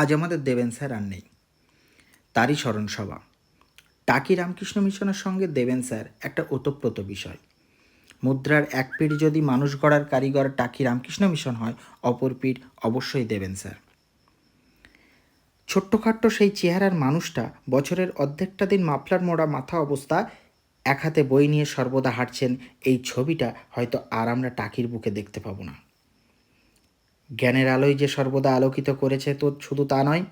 আজ আমাদের দেবেন স্যার আর নেই, তারই স্মরণসভা। টাকি রামকৃষ্ণ মিশনের সঙ্গে দেবেন স্যার একটা ওতপ্রোত বিষয়। মুদ্রার এক পিঠ যদি মানুষ গড়ার কারিগর টাকি রামকৃষ্ণ মিশন হয়, অপর পিঠ অবশ্যই দেবেন স্যার। ছোট্টখাট্ট সেই চেহারার মানুষটা বছরের অর্ধেকটা দিন মাফলার মোড়া মাথা অবস্থা, এক হাতে বই নিয়ে সর্বদা হাঁটছেন, এই ছবিটা হয়তো আর আমরা টাকির বুকে দেখতে পাবো না। জ্ঞানের আলোয় যে সর্বদা আলোকিত করেছে তো শুধু তা নয়,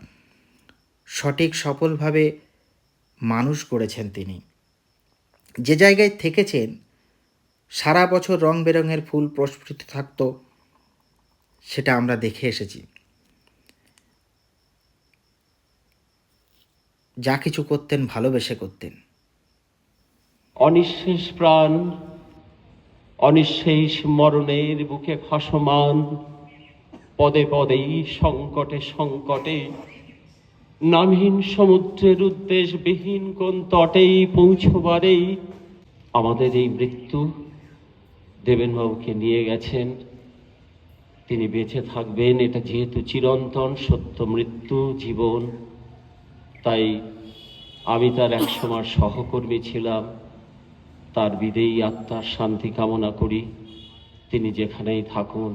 সঠিক সফলভাবে মানুষ গড়েছেন তিনি। যে জায়গায় থেকেছেন সারা বছর রং বেরঙের ফুল প্রস্ফুটিত থাকতো, সেটা আমরা দেখে এসেছি। যা কিছু করতেন ভালোবেসে করতেন। অনিঃশেষ প্রাণ, অনিঃশেষ মরণের বুকে ভাসমান, পদে পদেই সংকটে সংকটে, নামহীন সমুদ্রের উদ্দেশবিহীন কোন তটেই পৌঁছবারেই আমাদের এই মৃত্যু দেবেনবাবুকে নিয়ে গেছেন। তিনি বেঁচে থাকবেন, এটা যেহেতু চিরন্তন সত্য, মৃত্যু জীবন, তাই আমি তার একসময় সহকর্মী ছিলাম। তার বিদেয়ী আত্মার শান্তি কামনা করি। তিনি যেখানেই থাকুন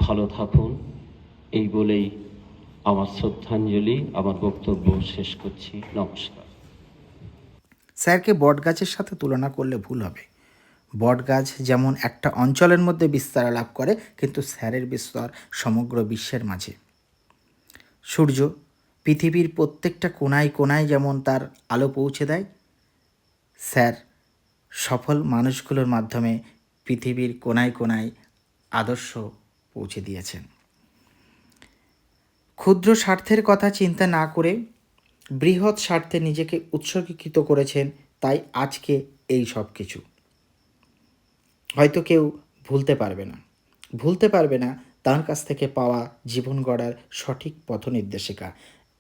ভালো থাকুন, এই বলেই আমার শ্রদ্ধাঞ্জলি, আমার বক্তব্য শেষ করছি। নমস্কার। স্যারকে বটগাছের সাথে তুলনা করলে ভুল হবে। বটগাছ যেমন একটা অঞ্চলের মধ্যে বিস্তার লাভ করে, কিন্তু স্যারের বিস্তার সমগ্র বিশ্বের মাঝে। সূর্য পৃথিবীর প্রত্যেকটা কোনায় কোনায় যেমন তার আলো পৌঁছে দেয়, স্যার সফল মানুষগুলোর মাধ্যমে পৃথিবীর কোনায় কোনায় আদর্শ পৌঁছে দিয়েছেন। ক্ষুদ্র স্বার্থের কথা চিন্তা না করে বৃহৎ স্বার্থে নিজেকে উৎসর্গীকৃত করেছেন, তাই আজকে এই সব কিছু হয়তো কেউ ভুলতে পারবে না তার কাছ থেকে পাওয়া জীবন গড়ার সঠিক পথ নির্দেশিকা।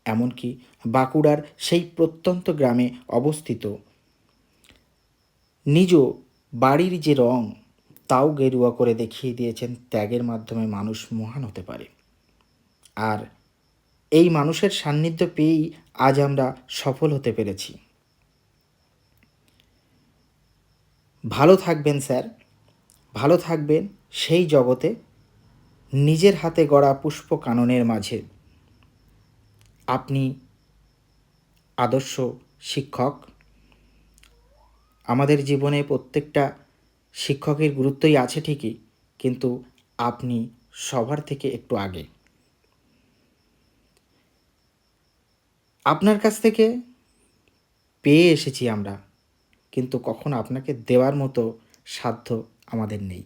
এমনকি বাঁকুড়ার সেই প্রত্যন্ত গ্রামে অবস্থিত নিজ বাড়ির যে রং, তাও গেরুয়া করে দেখিয়ে দিয়েছেন ত্যাগের মাধ্যমে মানুষ মহান হতে পারে। আর এই মানুষের সান্নিধ্য পেয়েই আজ আমরা সফল হতে পেরেছি। ভালো থাকবেন স্যার, ভালো থাকবেন সেই জগতে, নিজের হাতে গড়া পুষ্প কাননের মাঝে। আপনি আদর্শ শিক্ষক। আমাদের জীবনে প্রত্যেকটা শিক্ষকের গুরুত্বই আছে ঠিকই, কিন্তু আপনি সবার থেকে একটু আগে। আপনার কাছ থেকে পেয়ে এসেছি আমরা, কিন্তু কখনো আপনাকে দেওয়ার মতো সাধ্য আমাদের নেই।